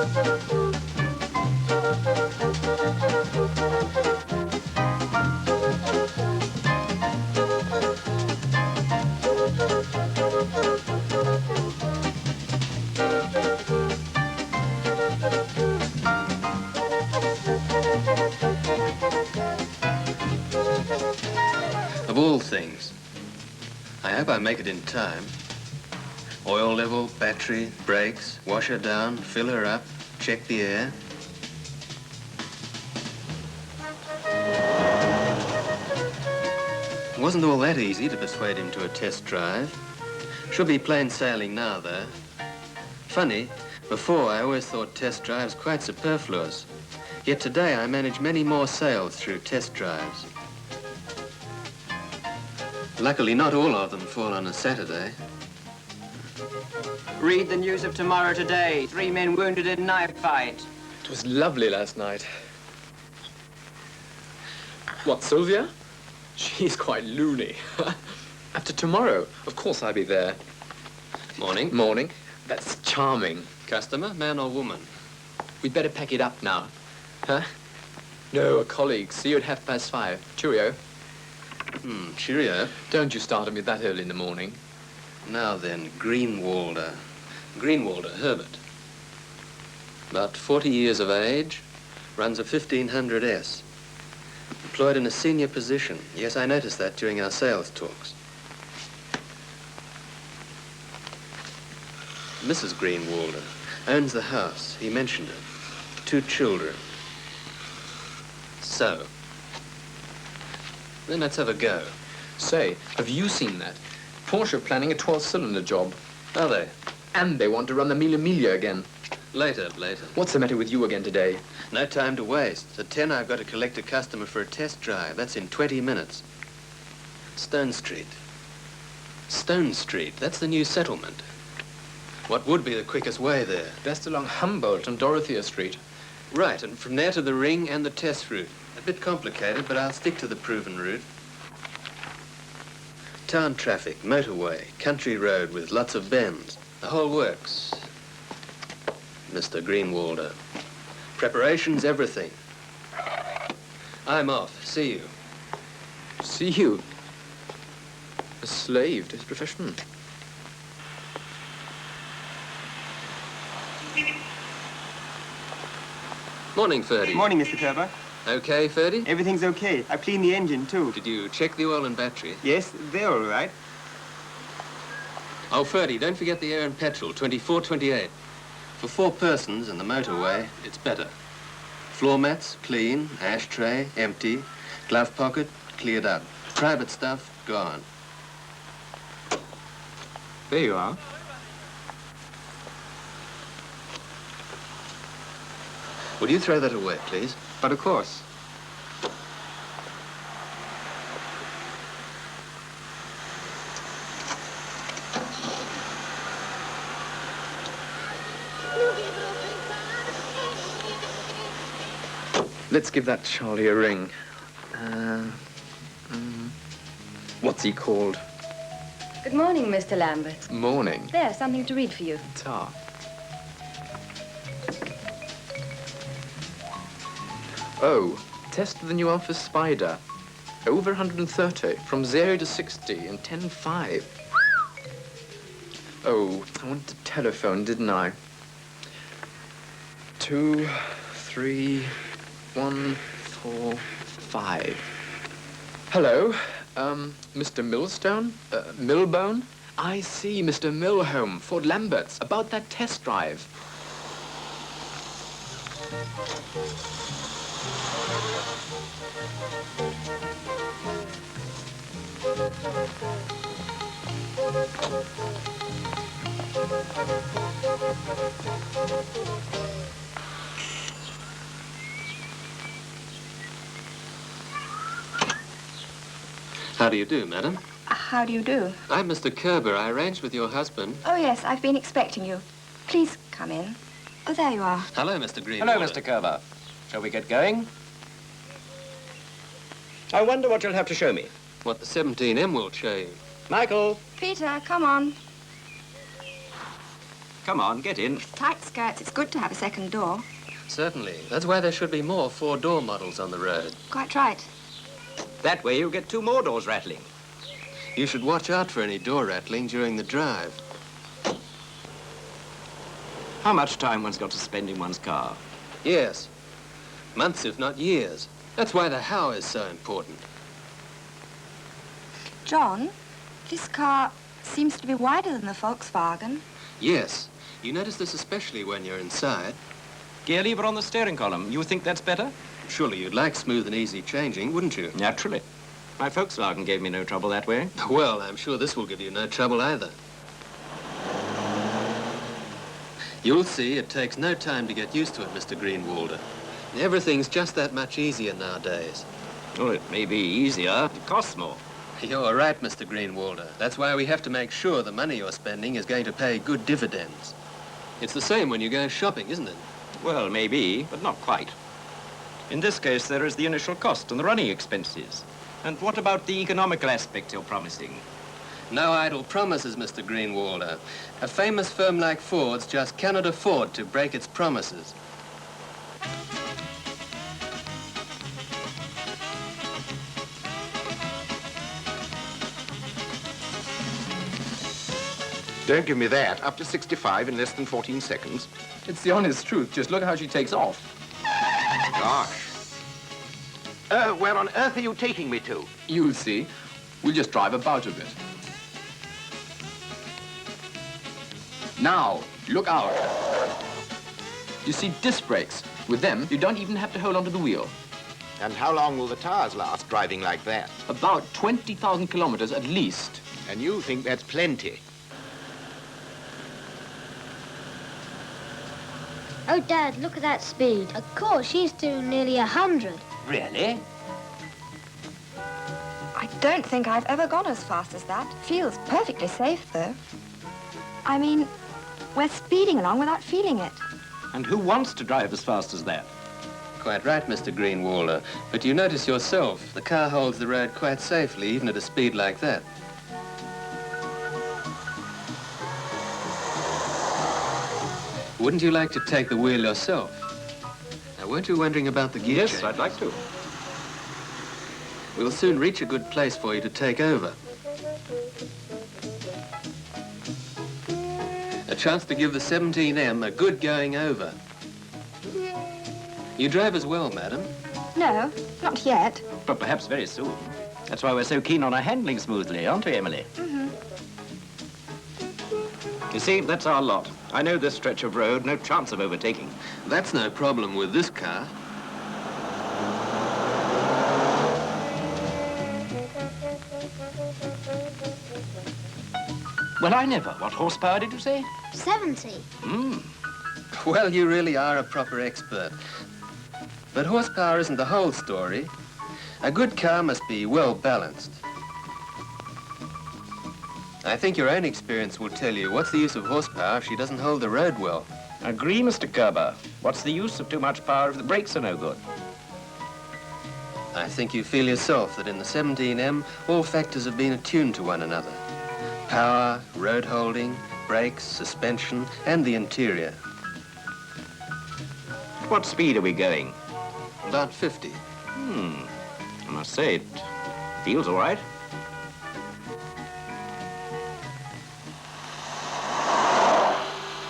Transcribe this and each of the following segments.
Of all things, I hope I make it in time. Oil level, battery, brakes, wash her down, fill her up, check the air. It wasn't all that easy to persuade him to a test drive. Should be plain sailing now, though. Funny, before I always thought test drives quite superfluous. Yet today I manage many more sales through test drives. Luckily, not all of them fall on a Saturday. Read the news of tomorrow today. 3 men wounded in knife fight. It was lovely last night. What, Sylvia? She's quite loony. After tomorrow, of course I'll be there. Morning. Morning. That's charming. Customer, man or woman? We'd better pack it up now. Huh? No, a colleague. See you at 5:30. Cheerio. Cheerio. Don't you start on me that early in the morning. Now then, Greenwalder. Greenwalder, Herbert. About 40 years of age, runs a 1500S. Employed in a senior position. Yes, I noticed that during our sales talks. Mrs. Greenwalder owns the house. He mentioned it. 2 children. So, then let's have a go. Say, have you seen that? Porsche planning a 12-cylinder job. Are they? And they want to run the Mille Miglia again. Later. What's the matter with you again today? No time to waste. At 10, I've got to collect a customer for a test drive. That's in 20 minutes. Stone Street. Stone Street, that's the new settlement. What would be the quickest way there? Best along Humboldt and Dorothea Street. Right, and from there to the ring and the test route. A bit complicated, but I'll stick to the proven route. Town traffic, motorway, country road with lots of bends. The whole works. Mr. Greenwalder. Preparations, everything. I'm off. See you. See you? A slave to his profession. Morning, Ferdy. Morning, Mr. Kerber. Okay, Ferdy? Everything's okay. I've cleaned the engine, too. Did you check the oil and battery? Yes, they're all right. Oh, Ferdy, don't forget the air and petrol, 2428. For 4 persons and the motorway, it's better. Floor mats, clean. Ashtray, empty. Glove pocket, cleared up. Private stuff, gone. There you are. Would you throw that away, please? But of course. Let's give that Charlie a ring. What's he called? Good morning, Mr. Lambert. Morning. There's something to read for you. Ta. Oh, test the new Alpha Spider. Over 130, from 0 to 60 in 10.5. Oh, I wanted to telephone, didn't I? 2, 3, 1, 4, 5. Hello, Mr. Millstone? Millbone? I see, Mr. Milholm, Ford Lambert's, about that test drive. How do you do, madam? How do you do? I'm Mr. Kerber. I arranged with your husband. Oh, yes, I've been expecting you. Please come in. Oh, there you are. Hello, Mr. Greenwalder. Hello, Mr. Kerber. Shall we get going? I wonder what you'll have to show me. What the 17M will show you. Michael. Peter, come on. Come on, get in. Tight skirts, it's good to have a second door. Certainly. That's why there should be more four-door models on the road. Quite right. That way you'll get two more doors rattling. You should watch out for any door rattling during the drive. How much time one's got to spend in one's car? Yes. Months, if not years. That's why the how is so important. John, this car seems to be wider than the Volkswagen. Yes. You notice this especially when you're inside. Gear lever on the steering column. You think that's better? Surely you'd like smooth and easy changing, wouldn't you? Naturally. My Volkswagen gave me no trouble that way. Well, I'm sure this will give you no trouble either. You'll see it takes no time to get used to it, Mr. Greenwalder. Everything's just that much easier nowadays. Well, it may be easier. It costs more. You're right, Mr. Greenwalder. That's why we have to make sure the money you're spending is going to pay good dividends. It's the same when you go shopping, isn't it? Well, maybe, but not quite. In this case, there is the initial cost and the running expenses. And what about the economical aspect you're promising? No idle promises, Mr. Greenwalder. A famous firm like Ford's just cannot afford to break its promises. Don't give me that. Up to 65 in less than 14 seconds. It's the honest truth. Just look how she takes off. Gosh. Where on earth are you taking me to? You'll see. We'll just drive about a bit. Now, look out. You see disc brakes. With them, you don't even have to hold onto the wheel. And how long will the tires last driving like that? About 20,000 kilometers at least. And you think that's plenty? Oh, Dad, look at that speed. Of course, she's doing nearly 100. Really? I don't think I've ever gone as fast as that. Feels perfectly safe, though. I mean, we're speeding along without feeling it. And who wants to drive as fast as that? Quite right, Mr. Greenwalder. But you notice yourself, the car holds the road quite safely, even at a speed like that. Wouldn't you like to take the wheel yourself? Now, weren't you wondering about the gear Yes, change? I'd like to. We'll soon reach a good place for you to take over. A chance to give the 17M a good going over. You drive as well, madam. No, not yet. But perhaps very soon. That's why we're so keen on her handling smoothly, aren't we, Emily? Mm-hmm. You see, that's our lot. I know this stretch of road, no chance of overtaking. That's no problem with this car. Well, I never. What horsepower did you say? 70. Well, you really are a proper expert. But horsepower isn't the whole story. A good car must be well balanced. I think your own experience will tell you what's the use of horsepower if she doesn't hold the road well. Agree, Mr. Kerber. What's the use of too much power if the brakes are no good? I think you feel yourself that in the 17M, all factors have been attuned to one another. Power, road holding, brakes, suspension, and the interior. What speed are we going? About 50. I must say, it feels all right.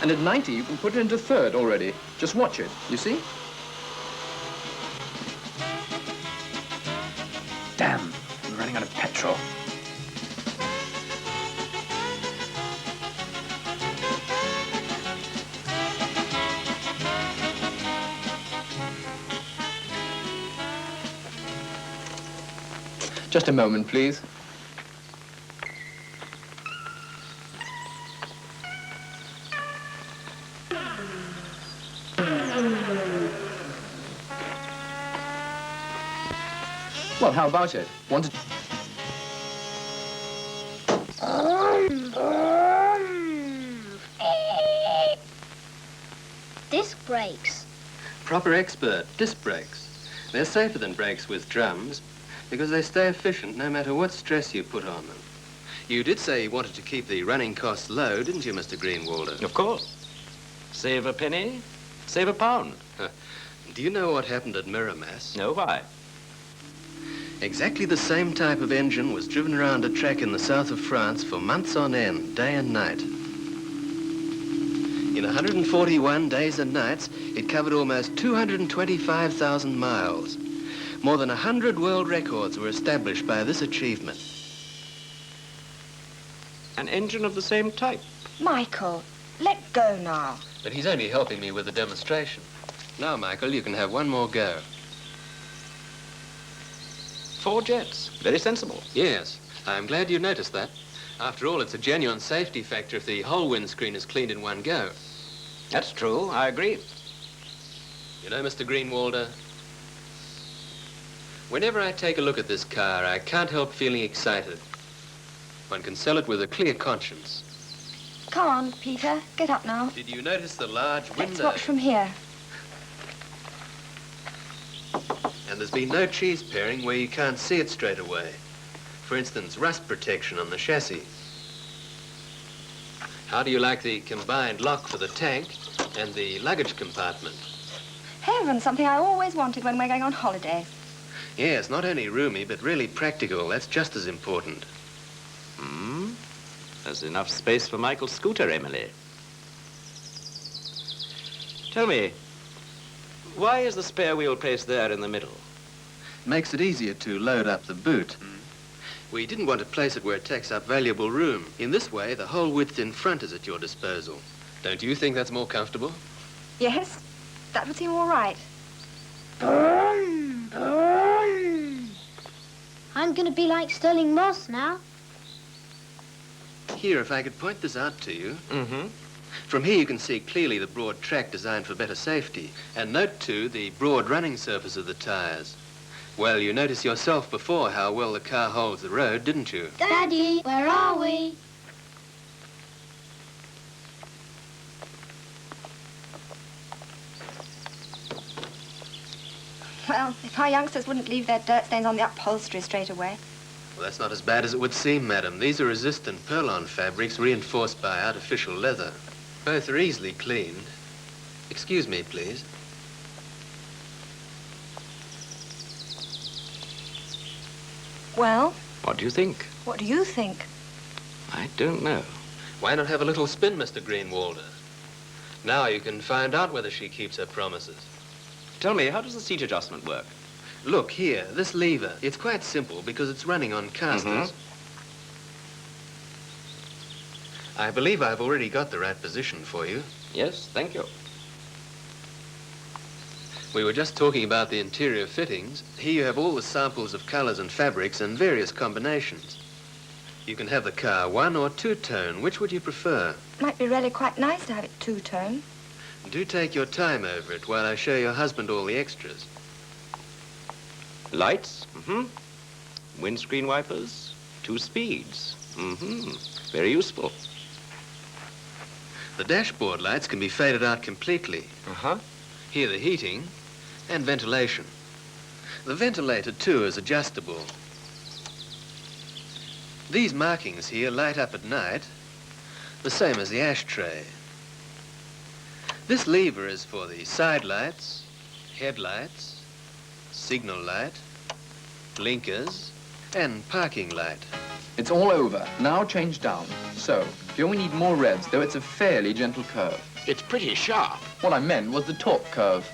And at 90, you can put it into third already. Just watch it, you see? Damn, we're running out of petrol. Just a moment, please. Well, how about it? Want to... Disc brakes. Proper expert, disc brakes. They're safer than brakes with drums because they stay efficient no matter what stress you put on them. You did say you wanted to keep the running costs low, didn't you, Mr. Greenwalder? Of course. Save a penny, save a pound. Do you know what happened at Miramas? No, why? Exactly the same type of engine was driven around a track in the south of France for months on end, day and night. In 141 days and nights, it covered almost 225,000 miles. More than 100 world records were established by this achievement. An engine of the same type. Michael, let go now. But he's only helping me with the demonstration. Now, Michael, you can have one more go. 4 jets. Very sensible. Yes, I'm glad you noticed that. After all, it's a genuine safety factor if the whole windscreen is cleaned in one go. That's true. I agree. You know, Mr. Greenwalder, whenever I take a look at this car, I can't help feeling excited. One can sell it with a clear conscience. Come on, Peter. Get up now. Did you notice the large window? Let's watch from here. And there's been no cheese pairing where you can't see it straight away. For instance, rust protection on the chassis. How do you like the combined lock for the tank and the luggage compartment? Heaven, something I always wanted when we're going on holiday. Yes, not only roomy, but really practical. That's just as important. There's enough space for Michael's scooter, Emily. Tell me, why is the spare wheel placed there in the middle? Makes it easier to load up the boot. We didn't want to place it where it takes up valuable room. In this way, the whole width in front is at your disposal. Don't you think that's more comfortable? Yes, that would seem all right. I'm going to be like Sterling Moss now. Here, if I could point this out to you. Mm-hmm. From here, you can see clearly the broad track designed for better safety. And note, too, the broad running surface of the tires. Well, you noticed yourself before how well the car holds the road, didn't you? Daddy, where are we? Well, if our youngsters wouldn't leave their dirt stains on the upholstery straight away. Well, that's not as bad as it would seem, madam. These are resistant Perlon fabrics reinforced by artificial leather. Both are easily cleaned. Excuse me, please. Well, What do you think? what do you think? I don't know. Why not have a little spin, Mr. Greenwalder? Now you can find out whether she keeps her promises. Tell me, how does the seat adjustment work? Look, here, this lever. It's quite simple because it's running on casters. I believe I've already got the right position for you. Yes, thank you. We were just talking about the interior fittings. Here you have all the samples of colors and fabrics and various combinations. You can have the car 1- or 2-tone. Which would you prefer? Might be really quite nice to have it two-tone. Do take your time over it while I show your husband all the extras. Lights? Windscreen wipers? 2 speeds? Very useful. The dashboard lights can be faded out completely. Here, the heating and ventilation. The ventilator, too, is adjustable. These markings here light up at night, the same as the ashtray. This lever is for the side lights, headlights, signal light, blinkers, and parking light. It's all over. Now change down. So, you only need more revs, though it's a fairly gentle curve. It's pretty sharp. What I meant was the torque curve.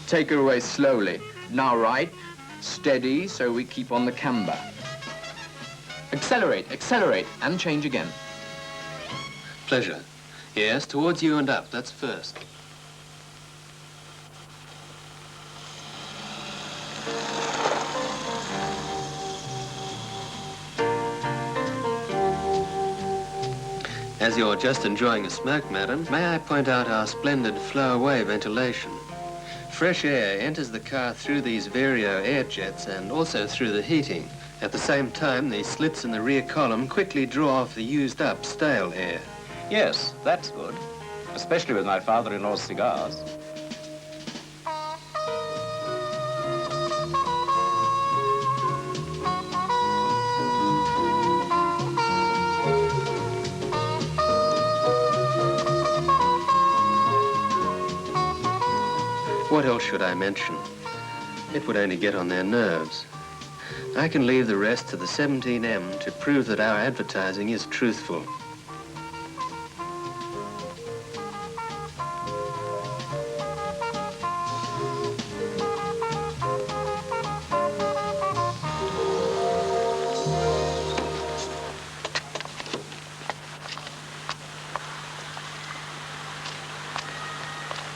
Take her away slowly. Now right, steady, so we keep on the camber. Accelerate, accelerate, and change again. Pleasure. Yes, towards you and up. That's first. As you're just enjoying a smoke, madam, may I point out our splendid flow-away ventilation? Fresh air enters the car through these Vario air jets and also through the heating. At the same time, the slits in the rear column quickly draw off the used-up stale air. Yes, that's good. Especially with my father-in-law's cigars. what else should I mention? It would only get on their nerves. I can leave the rest to the 17M to prove that our advertising is truthful.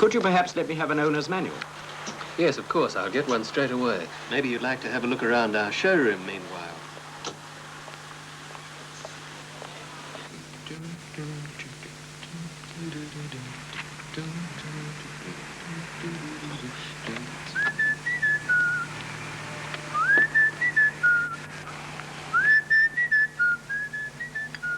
Could you perhaps let me have an owner's manual? Yes, of course. I'll get one straight away. Maybe you'd like to have a look around our showroom meanwhile.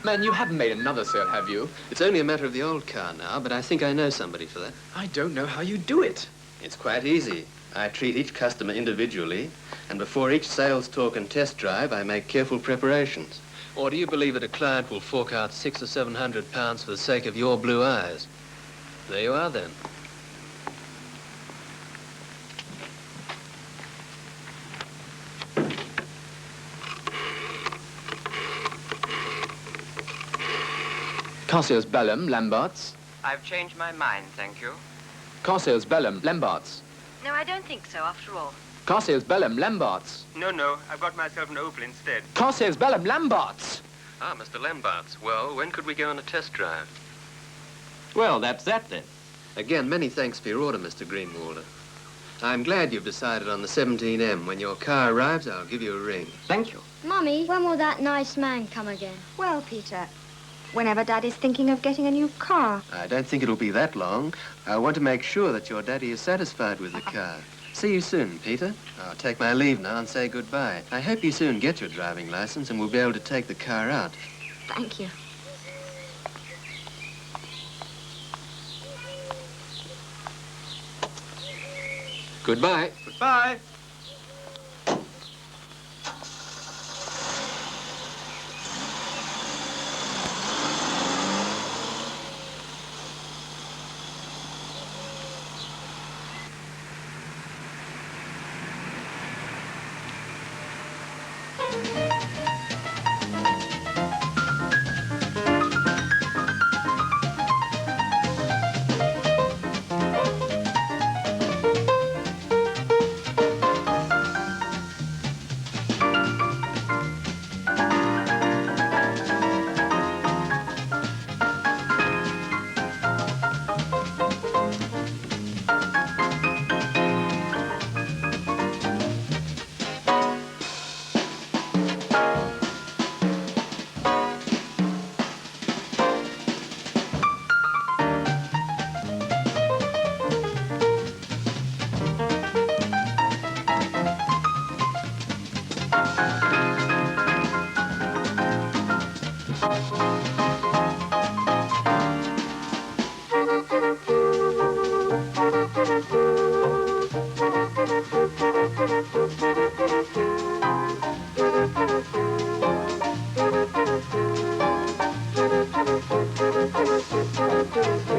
Man, you haven't made another sale, have you? It's only a matter of the old car now, but I think I know somebody for that. I don't know how you do it. It's quite easy. I treat each customer individually, and before each sales talk and test drive, I make careful preparations. Or do you believe that a client will fork out £600 or £700 for the sake of your blue eyes? There you are, then. Car sales Bellum, Lamberts. I've changed my mind, thank you. Car sales Bellum, Lamberts. No, I don't think so, after all. Car sales Bellum, Lamberts. No, I've got myself an Opel instead. Car sales Bellum, Lamberts. Ah, Mr. Lamberts. Well, when could we go on a test drive? Well, that's that then. Again, many thanks for your order, Mr. Greenwalder. I'm glad you've decided on the 17M. When your car arrives, I'll give you a ring. Thank you. Mummy, when will that nice man come again? Well, Peter, whenever Daddy's thinking of getting a new car. I don't think it'll be that long. I want to make sure that your daddy is satisfied with the car. See you soon, Peter. I'll take my leave now and say goodbye. I hope you soon get your driving license and we'll be able to take the car out. Thank you. Goodbye. Goodbye. Thank you.